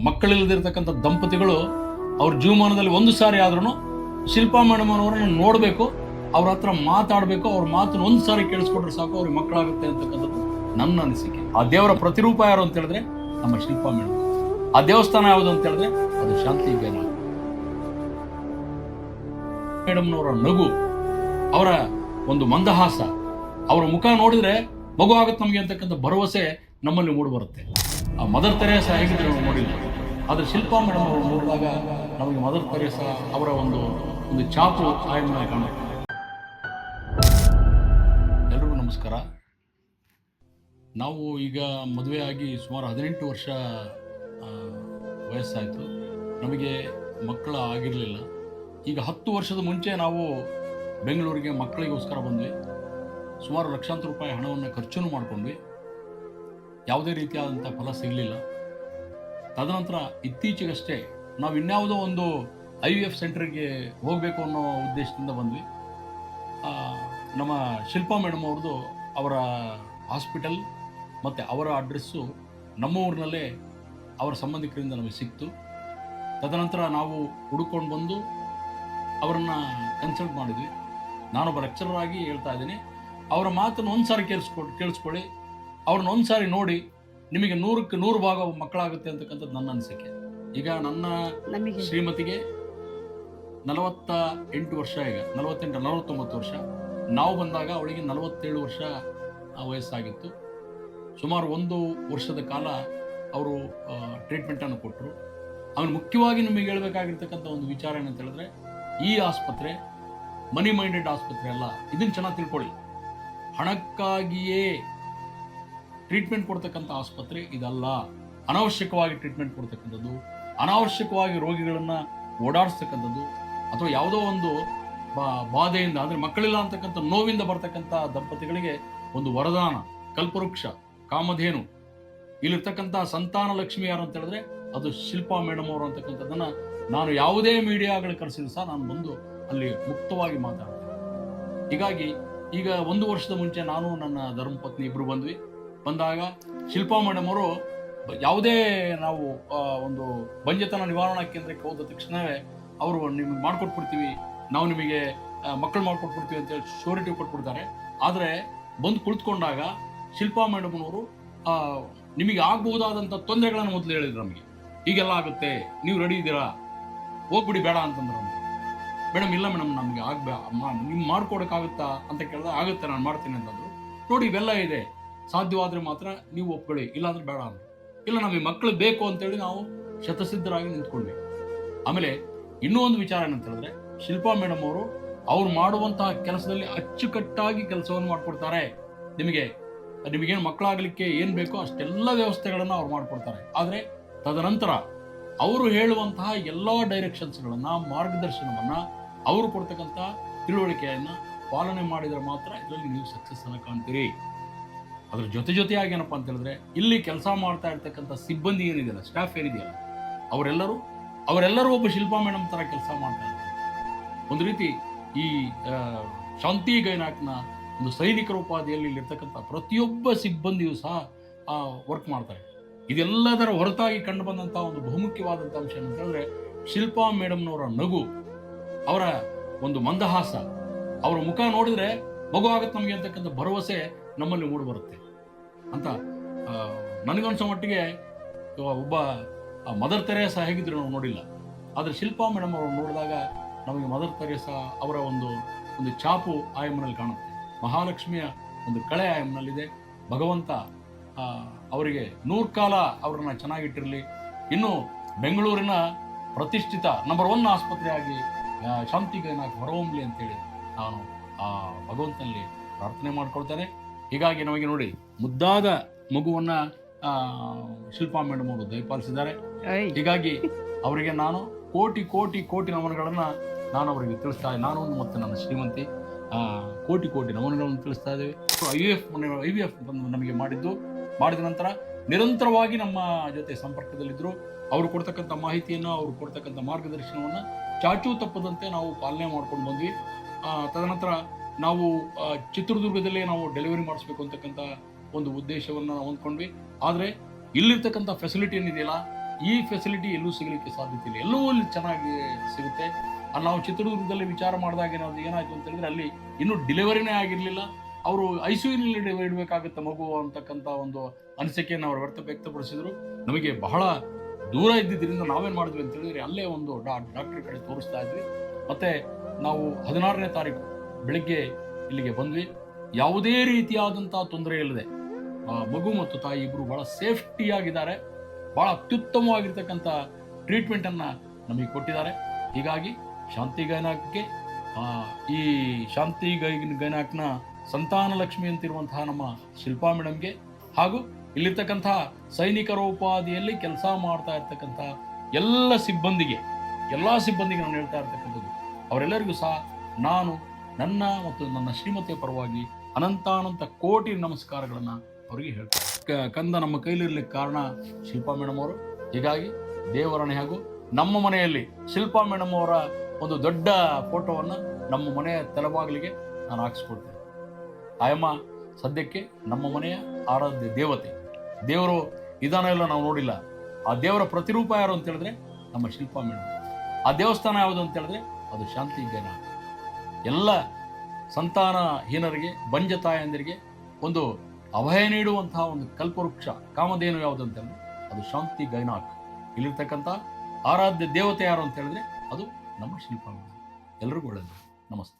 ಮಕ್ಕಳಿಲ್ಲದಿರ್ತಕ್ಕಂಥ ದಂಪತಿಗಳು ಅವ್ರ ಜೀವಮಾನದಲ್ಲಿ ಒಂದು ಸಾರಿ ಆದ್ರೂ ಶಿಲ್ಪಾ ಮೇಡಮ್ ಅವರನ್ನು ನೋಡಬೇಕು, ಅವ್ರ ಹತ್ರ ಮಾತಾಡಬೇಕು, ಅವ್ರ ಮಾತನ್ನು ಒಂದು ಸಾರಿ ಕೇಳಿಸ್ಕೊಂಡ್ರೆ ಸಾಕು ಅವ್ರಿಗೆ ಮಕ್ಕಳಾಗುತ್ತೆ ಅಂತಕ್ಕಂಥದ್ದು ನನ್ನ ಅನಿಸಿಕೆ. ಆ ದೇವರ ಪ್ರತಿರೂಪ ಯಾರು ಅಂತ ಹೇಳಿದ್ರೆ ನಮ್ಮ ಶಿಲ್ಪಾ ಮೇಡಮ್. ಆ ದೇವಸ್ಥಾನ ಯಾವುದು ಅಂತ ಹೇಳಿದ್ರೆ ಅದು ಶಾಂತಿ ಗೈನಾಕ್ ಮೇಡಮ್ನವರ ನಗು, ಅವರ ಒಂದು ಮಂದಹಾಸ, ಅವರ ಮುಖ ನೋಡಿದ್ರೆ ಮಗು ಆಗುತ್ತೆ ನಮಗೆ ಅಂತಕ್ಕಂಥ ಭರವಸೆ ನಮ್ಮಲ್ಲಿ ಮೂಡಿ ಬರುತ್ತೆ. ಆ ಮದರ್ ತೆರೇಸಾ ಹೇಗಿದ್ರೆ ನಾವು ನೋಡಿಲ್ಲ, ಆದರೆ ಶಿಲ್ಪಾ ಮೇಡಮ್ ಅವರು ನೋಡಿದಾಗ ನಮಗೆ ಮದರ್ ತೆರೇಸಾ ಅವರ ಒಂದು ಚಾಪು ಆಯಮ್ನಲ್ಲಿ ಕಾಣುತ್ತೆ. ಎಲ್ರಿಗೂ ನಮಸ್ಕಾರ. ನಾವು ಈಗ ಮದುವೆ ಆಗಿ ಸುಮಾರು 18 ವರ್ಷ ವಯಸ್ಸಾಯಿತು. ನಮಗೆ ಮಕ್ಕಳ ಆಗಿರಲಿಲ್ಲ. ಈಗ 10 ವರ್ಷದ ಮುಂಚೆ ನಾವು ಬೆಂಗಳೂರಿಗೆ ಮಕ್ಕಳಿಗೋಸ್ಕರ ಬಂದ್ವಿ. ಸುಮಾರು ಲಕ್ಷಾಂತರ ರೂಪಾಯಿ ಹಣವನ್ನು ಖರ್ಚು ಮಾಡಿಕೊಂಡ್ವಿ. ಯಾವುದೇ ರೀತಿಯಾದಂಥ ಫಲ ಸಿಗಲಿಲ್ಲ. ತದನಂತರ ಇತ್ತೀಚೆಗಷ್ಟೇ ನಾವು ಇನ್ಯಾವುದೋ ಒಂದು IVF ಸೆಂಟರ್ಗೆ ಹೋಗಬೇಕು ಅನ್ನೋ ಉದ್ದೇಶದಿಂದ ಬಂದ್ವಿ. ನಮ್ಮ ಶಿಲ್ಪಾ ಮೇಡಮ್ ಅವ್ರದ್ದು ಅವರ ಹಾಸ್ಪಿಟಲ್ ಮತ್ತು ಅವರ ಅಡ್ರೆಸ್ಸು ನಮ್ಮ ಊರಿನಲ್ಲೇ ಅವರ ಸಂಬಂಧಿಕರಿಂದ ನಮಗೆ ಸಿಕ್ತು. ತದನಂತರ ನಾವು ಹುಡುಕೊಂಡು ಬಂದು ಅವರನ್ನು ಕನ್ಸಲ್ಟ್ ಮಾಡಿದ್ವಿ. ನಾನೊಬ್ಬ ಲೆಕ್ಚರರ್ ಆಗಿ ಹೇಳ್ತಾ ಇದ್ದೀನಿ, ಅವರ ಮಾತನ್ನು ಒಂದು ಸಾರಿ ಕೇಳಿಸ್ಕೊಳ್ಳಿ, ಅವ್ರನ್ನ ಒಂದು ಸಾರಿ ನೋಡಿ, ನಿಮಗೆ 100ಕ್ಕೆ 100 ಭಾಗ ಮಕ್ಕಳಾಗುತ್ತೆ ಅಂತಕ್ಕಂಥದ್ದು ನನ್ನ ಅನಿಸಿಕೆ. ಈಗ ನನ್ನ ಶ್ರೀಮತಿಗೆ 48 ವರ್ಷ, ಈಗ 49 ವರ್ಷ. ನಾವು ಬಂದಾಗ ಅವಳಿಗೆ 47 ವರ್ಷ ವಯಸ್ಸಾಗಿತ್ತು. ಸುಮಾರು 1 ವರ್ಷದ ಕಾಲ ಅವರು ಟ್ರೀಟ್ಮೆಂಟನ್ನು ಕೊಟ್ಟರು. ಅವನು ಮುಖ್ಯವಾಗಿ ನಿಮಗೆ ಹೇಳಬೇಕಾಗಿರ್ತಕ್ಕಂಥ ಒಂದು ವಿಚಾರ ಏನಂತ ಹೇಳಿದ್ರೆ, ಈ ಆಸ್ಪತ್ರೆ ಮನಿ ಮೈಂಡೆಡ್ ಆಸ್ಪತ್ರೆ ಅಲ್ಲ. ಇದನ್ನು ಚೆನ್ನಾಗಿ ತಿಳ್ಕೊಳ್ಳಿ. ಹಣಕ್ಕಾಗಿಯೇ ಟ್ರೀಟ್ಮೆಂಟ್ ಕೊಡ್ತಕ್ಕಂಥ ಆಸ್ಪತ್ರೆ ಇದಲ್ಲ. ಅನಾವಶ್ಯಕವಾಗಿ ಟ್ರೀಟ್ಮೆಂಟ್ ಕೊಡ್ತಕ್ಕಂಥದ್ದು, ಅನಾವಶ್ಯಕವಾಗಿ ರೋಗಿಗಳನ್ನು ಓಡಾಡಿಸ್ತಕ್ಕಂಥದ್ದು, ಅಥವಾ ಯಾವುದೋ ಒಂದು ಬಾಧೆಯಿಂದ ಅಂದರೆ ಮಕ್ಕಳಿಲ್ಲ ಅಂತಕ್ಕಂಥ ನೋವಿಂದ ಬರ್ತಕ್ಕಂಥ ದಂಪತಿಗಳಿಗೆ ಒಂದು ವರದಾನ, ಕಲ್ಪವೃಕ್ಷ, ಕಾಮಧೇನು. ಇಲ್ಲಿರ್ತಕ್ಕಂಥ ಸಂತಾನ ಲಕ್ಷ್ಮಿ ಯಾರು ಅಂತ ಹೇಳಿದ್ರೆ ಅದು ಶಿಲ್ಪಾ ಮೇಡಮ್ ಅವರು ಅಂತಕ್ಕಂಥದ್ದನ್ನು ನಾನು ಯಾವುದೇ ಮೀಡಿಯಾಗಳು ಕರೆಸಿದ್ರು ಸಹ ನಾನು ಬಂದು ಅಲ್ಲಿ ಮುಕ್ತವಾಗಿ ಮಾತಾಡ್ತೇನೆ. ಹೀಗಾಗಿ ಈಗ 1 ವರ್ಷದ ಮುಂಚೆ ನಾನು ನನ್ನ ಧರ್ಮಪತ್ನಿ ಇಬ್ಬರು ಬಂದಾಗ ಶಿಲ್ಪಾ ಮೇಡಮ್ ಅವರು ಯಾವುದೇ ನಾವು ಒಂದು ಬಂಜೆತನ ನಿವಾರಣಾ ಕೇಂದ್ರಕ್ಕೆ ಹೋದ ತಕ್ಷಣವೇ ಅವರು ನಿಮಗೆ ಮಾಡಿಕೊಟ್ಬಿಡ್ತೀವಿ, ನಾವು ನಿಮಗೆ ಮಕ್ಕಳು ಮಾಡಿಕೊಟ್ಬಿಡ್ತೀವಿ ಅಂತೇಳಿ ಶ್ಯೂರಿಟಿ ಕೊಟ್ಬಿಡ್ತಾರೆ. ಆದರೆ ಬಂದು ಕುಳಿತುಕೊಂಡಾಗ ಶಿಲ್ಪಾ ಮೇಡಮ್ನವರು ನಿಮಗೆ ಆಗಬಹುದಾದಂಥ ತೊಂದರೆಗಳನ್ನು ಮೊದಲು ಹೇಳಿದ್ರು. ನಮಗೆ ಹೀಗೆಲ್ಲ ಆಗುತ್ತೆ, ನೀವು ರೆಡಿ ಇದ್ದೀರಾ, ಹೋಗ್ಬಿಡಿ ಬೇಡ ಅಂತಂದ್ರು. ಮೇಡಮ್ ಇಲ್ಲ ಮೇಡಮ್, ನಮಗೆ ನಿಮ್ಗೆ ಮಾಡ್ಕೊಡೋಕ್ಕಾಗುತ್ತಾ ಅಂತ ಕೇಳಿದ್ರೆ ಆಗುತ್ತೆ, ನಾನು ಮಾಡ್ತೀನಿ ಅಂತಂದ್ರು. ನೋಡಿ ಇವೆಲ್ಲ ಇದೆ, ಸಾಧ್ಯವಾದರೆ ಮಾತ್ರ ನೀವು ಒಪ್ಕೊಳ್ಳಿ, ಇಲ್ಲಾಂದ್ರೆ ಬೇಡ ಅಂತ. ಇಲ್ಲ ನಮಗೆ ಮಕ್ಕಳು ಬೇಕು ಅಂತೇಳಿ ನಾವು ಶತಸಿದ್ಧರಾಗಿ ನಿಂತ್ಕೊಂಡ್ವಿ. ಆಮೇಲೆ ಇನ್ನೂ ಒಂದು ವಿಚಾರ ಏನಂತ ಹೇಳಿದ್ರೆ, ಶಿಲ್ಪಾ ಮೇಡಮ್ ಅವರು ಅವ್ರು ಮಾಡುವಂತಹ ಕೆಲಸದಲ್ಲಿ ಅಚ್ಚುಕಟ್ಟಾಗಿ ಕೆಲಸವನ್ನು ಮಾಡಿಕೊಡ್ತಾರೆ. ನಿಮಗೇನು ಮಕ್ಕಳಾಗಲಿಕ್ಕೆ ಏನು ಬೇಕೋ ಅಷ್ಟೆಲ್ಲ ವ್ಯವಸ್ಥೆಗಳನ್ನು ಅವ್ರು ಮಾಡಿಕೊಡ್ತಾರೆ. ಆದರೆ ತದನಂತರ ಅವರು ಹೇಳುವಂತಹ ಎಲ್ಲ ಡೈರೆಕ್ಷನ್ಸ್ಗಳನ್ನು, ಮಾರ್ಗದರ್ಶನವನ್ನು, ಅವರು ಕೊಡ್ತಕ್ಕಂಥ ತಿಳುವಳಿಕೆಯನ್ನು ಪಾಲನೆ ಮಾಡಿದರೆ ಮಾತ್ರ ಇದರಲ್ಲಿ ನೀವು ಸಕ್ಸಸ್ ಅನ್ನು ಕಾಣ್ತೀರಿ. ಅದ್ರ ಜೊತೆಯಾಗಿ ಏನಪ್ಪ ಅಂತ ಹೇಳಿದ್ರೆ, ಇಲ್ಲಿ ಕೆಲಸ ಮಾಡ್ತಾ ಇರ್ತಕ್ಕಂಥ ಸಿಬ್ಬಂದಿ ಏನಿದೆಯಲ್ಲ, ಸ್ಟಾಫ್ ಏನಿದೆಯಲ್ಲ, ಅವರೆಲ್ಲರೂ ಒಬ್ಬ ಶಿಲ್ಪಾ ಮೇಡಮ್ ಥರ ಕೆಲಸ ಮಾಡ್ತಾ ಇರ್ತಾರೆ. ಒಂದು ರೀತಿ ಈ ಶಾಂತಿ ಗೈನಾಕ್ನ ಒಂದು ಸೈನಿಕರ ಉಪಾಧಿಯಲ್ಲಿ ಇಲ್ಲಿರ್ತಕ್ಕಂಥ ಪ್ರತಿಯೊಬ್ಬ ಸಿಬ್ಬಂದಿಯೂ ಸಹ ವರ್ಕ್ ಮಾಡ್ತಾರೆ. ಇದೆಲ್ಲದರ ಹೊರತಾಗಿ ಕಂಡು ಬಂದಂಥ ಒಂದು ಬಹುಮುಖ್ಯವಾದಂಥ ಅಂಶ ಏನಂತ ಹೇಳಿದ್ರೆ, ಶಿಲ್ಪಾ ಮೇಡಮ್ನವರ ನಗು, ಅವರ ಒಂದು ಮಂದಹಾಸ, ಅವರ ಮುಖ ನೋಡಿದ್ರೆ ಮಗು ಆಗುತ್ತೆ ನಮಗೆ ಅಂತಕ್ಕಂಥ ಭರವಸೆ ನಮ್ಮಲ್ಲಿ ಮೂಡಿ ಬರುತ್ತೆ ಅಂತ ನನಗನ್ಸೋ ಮಟ್ಟಿಗೆ ಒಬ್ಬ ಮದರ್ ತೆರೇಸಾ ಹೇಗಿದ್ರು ನಾವು ನೋಡಿಲ್ಲ. ಆದರೆ ಶಿಲ್ಪಾ ಮೇಡಮ್ ಅವರು ನೋಡಿದಾಗ ನಮಗೆ ಮದರ್ ತೆರೇಸಾ ಅವರ ಒಂದು ಚಾಪು ಆಯಮ್ನಲ್ಲಿ ಕಾಣುತ್ತೆ. ಮಹಾಲಕ್ಷ್ಮಿಯ ಒಂದು ಕಳೆ ಆಯಮ್ನಲ್ಲಿದೆ. ಭಗವಂತ ಅವರಿಗೆ 100 ಕಾಲ ಅವರನ್ನು ಚೆನ್ನಾಗಿಟ್ಟಿರಲಿ. ಇನ್ನು ಬೆಂಗಳೂರಿನ ಪ್ರತಿಷ್ಠಿತ ನಂಬರ್ 1 ಆಸ್ಪತ್ರೆಯಾಗಿ ಶಾಂತಿ ಗೈನಾಕ್ ಹೊರಹೊಮ್ಮಲಿ ಅಂತೇಳಿ ನಾನು ಭಗವಂತನಲ್ಲಿ ಪ್ರಾರ್ಥನೆ ಮಾಡ್ಕೊಳ್ತೇನೆ. ಹೀಗಾಗಿ ನಮಗೆ ನೋಡಿ ಮುದ್ದಾದ ಮಗುವನ್ನ ಶಿಲ್ಪಾ ಮೇಡಮ್ ಅವರು ದಯಪಾಲಿಸಿದ್ದಾರೆ. ಹೀಗಾಗಿ ಅವರಿಗೆ ನಾನು ಕೋಟಿ ಕೋಟಿ ಕೋಟಿ ನಮನಗಳನ್ನು ನಾನು ಅವರಿಗೆ ತಿಳಿಸ್ತಾ ಇದ್ದೇನೆ. ನಾನು ಮತ್ತು ನನ್ನ ಶ್ರೀಮಂತಿ ಕೋಟಿ ಕೋಟಿ ನಮನಗಳನ್ನು ತಿಳಿಸ್ತಾ ಇದ್ದೇವೆ. IVF ನಮಗೆ ಮಾಡಿದ ನಂತರ ನಿರಂತರವಾಗಿ ನಮ್ಮ ಜೊತೆ ಸಂಪರ್ಕದಲ್ಲಿದ್ದರು. ಅವರು ಕೊಡ್ತಕ್ಕಂಥ ಮಾಹಿತಿಯನ್ನು, ಅವರು ಕೊಡ್ತಕ್ಕಂಥ ಮಾರ್ಗದರ್ಶನವನ್ನು ಚಾಚೂ ತಪ್ಪದಂತೆ ನಾವು ಪಾಲನೆ ಮಾಡ್ಕೊಂಡು ಬಂದ್ವಿ. ತದನಂತರ ನಾವು ಚಿತ್ರದುರ್ಗದಲ್ಲೇ ನಾವು ಡೆಲಿವರಿ ಮಾಡಿಸ್ಬೇಕು ಅಂತಕ್ಕಂಥ ಒಂದು ಉದ್ದೇಶವನ್ನು ನಾವು ಹೊಂದ್ಕೊಂಡ್ವಿ. ಆದರೆ ಇಲ್ಲಿರ್ತಕ್ಕಂಥ ಫೆಸಿಲಿಟಿ ಏನಿದೆಯಲ್ಲ, ಈ ಫೆಸಿಲಿಟಿ ಎಲ್ಲೂ ಸಿಗಲಿಕ್ಕೆ ಸಾಧ್ಯತೆ ಇಲ್ಲ. ಎಲ್ಲವೂ ಇಲ್ಲಿ ಚೆನ್ನಾಗಿ ಸಿಗುತ್ತೆ. ನಾವು ಚಿತ್ರದುರ್ಗದಲ್ಲಿ ವಿಚಾರ ಮಾಡಿದಾಗ ಏನಾಯ್ತು ಅಂತ ಹೇಳಿದ್ರೆ ಅಲ್ಲಿ ಇನ್ನೂ ಡೆಲಿವರಿನೇ ಆಗಿರಲಿಲ್ಲ. ಅವರು ಐಸಿಯುನಲ್ಲಿ ಇಡಬೇಕಾಗುತ್ತೆ ಮಗು ಅಂತಕ್ಕಂಥ ಒಂದು ಅನಿಸಿಕೆಯನ್ನು ಅವರು ವ್ಯಕ್ತಪಡಿಸಿದ್ರು. ನಮಗೆ ಬಹಳ ದೂರ ಇದ್ದಿದ್ದರಿಂದ ನಾವೇನು ಮಾಡಿದ್ವಿ ಅಂತ ಹೇಳಿದ್ರೆ ಅಲ್ಲೇ ಒಂದು ಡಾಕ್ಟರ್ ಕಡೆ ತೋರಿಸ್ತಾ ಇದ್ವಿ. ಮತ್ತೆ ನಾವು 16ನೇ ತಾರೀಕು ಬೆಳಿಗ್ಗೆ ಇಲ್ಲಿಗೆ ಬಂದ್ವಿ. ಯಾವುದೇ ರೀತಿಯಾದಂಥ ತೊಂದರೆ ಇಲ್ಲದೆ ಮಗು ಮತ್ತು ತಾಯಿ ಇಬ್ಬರು ಬಹಳ ಸೇಫ್ಟಿಯಾಗಿದ್ದಾರೆ. ಬಹಳ ಅತ್ಯುತ್ತಮವಾಗಿರ್ತಕ್ಕಂಥ ಟ್ರೀಟ್ಮೆಂಟನ್ನು ನಮಗೆ ಕೊಟ್ಟಿದ್ದಾರೆ. ಹೀಗಾಗಿ ಶಾಂತಿ ಗೈನಾಕ್ಗೆ ಈ ಶಾಂತಿ ಗೈನಾಕ್ನ ಸಂತಾನ ಲಕ್ಷ್ಮಿ ಅಂತಿರುವಂತಹ ನಮ್ಮ ಶಿಲ್ಪಾ ಮೇಡಮ್ಗೆ ಹಾಗೂ ಇಲ್ಲಿರ್ತಕ್ಕಂಥ ಸೈನಿಕರ ಉಪಾಧಿಯಲ್ಲಿ ಕೆಲಸ ಮಾಡ್ತಾ ಇರ್ತಕ್ಕಂಥ ಎಲ್ಲ ಸಿಬ್ಬಂದಿಗೆ ನಾನು ಹೇಳ್ತಾ ಇರ್ತಕ್ಕಂಥದ್ದು, ಅವರೆಲ್ಲರಿಗೂ ಸಹ ನಾನು ನನ್ನ ಮತ್ತು ನನ್ನ ಶ್ರೀಮತಿಯ ಪರವಾಗಿ ಅನಂತಾನಂತ ಕೋಟಿ ನಮಸ್ಕಾರಗಳನ್ನು ಅವರಿಗೆ ಹೇಳ್ತಾರೆ. ಕಂದ ನಮ್ಮ ಕೈಲಿರ್ಲಿಕ್ಕೆ ಕಾರಣ ಶಿಲ್ಪಾ ಮೇಡಮ್ ಅವರು. ಹೀಗಾಗಿ ದೇವರಣೆ ಹಾಗೂ ನಮ್ಮ ಮನೆಯಲ್ಲಿ ಶಿಲ್ಪಾ ಮೇಡಮ್ ಅವರ ಒಂದು ದೊಡ್ಡ ಫೋಟೋವನ್ನು ನಮ್ಮ ಮನೆಯ ತಲೆಬಾಗಿಲಿಗೆ ನಾನು ಹಾಕಿಸ್ಕೊಡ್ತೇನೆ. ಆಯಮ್ಮ ಸದ್ಯಕ್ಕೆ ನಮ್ಮ ಮನೆಯ ಆರಾಧ್ಯ ದೇವತೆ. ದೇವರು ಇದನ್ನ ಎಲ್ಲ ನಾವು ನೋಡಿಲ್ಲ. ಆ ದೇವರ ಪ್ರತಿರೂಪ ಯಾರು ಅಂತ ಹೇಳಿದ್ರೆ ನಮ್ಮ ಶಿಲ್ಪಾ ಮೇಡಮ್. ಆ ದೇವಸ್ಥಾನ ಯಾವುದು ಅಂತ ಹೇಳಿದ್ರೆ ಅದು ಶಾಂತಿ ಗೈನಾಕ್. ಎಲ್ಲ ಸಂತಾನಹೀನರಿಗೆ, ಬಂಜ ತಾಯಂದಿರಿಗೆ ಒಂದು ಅಭಯ ನೀಡುವಂತಹ ಒಂದು ಕಲ್ಪವೃಕ್ಷ ಕಾಮಧೇನು ಯಾವುದು ಅಂತ ಹೇಳಿದ್ರೆ ಅದು ಶಾಂತಿ ಗೈನಾಕ್. ಇಲ್ಲಿರ್ತಕ್ಕಂಥ ಆರಾಧ್ಯ ದೇವತೆ ಯಾರು ಅಂತ ಹೇಳಿದ್ರೆ ಅದು ನಮ್ಮ ಶಿಲ್ಪಾ ಮೇಡಮ್. ಎಲ್ರಿಗೂ ಒಳ್ಳೆಯದು. ನಮಸ್ತೆ.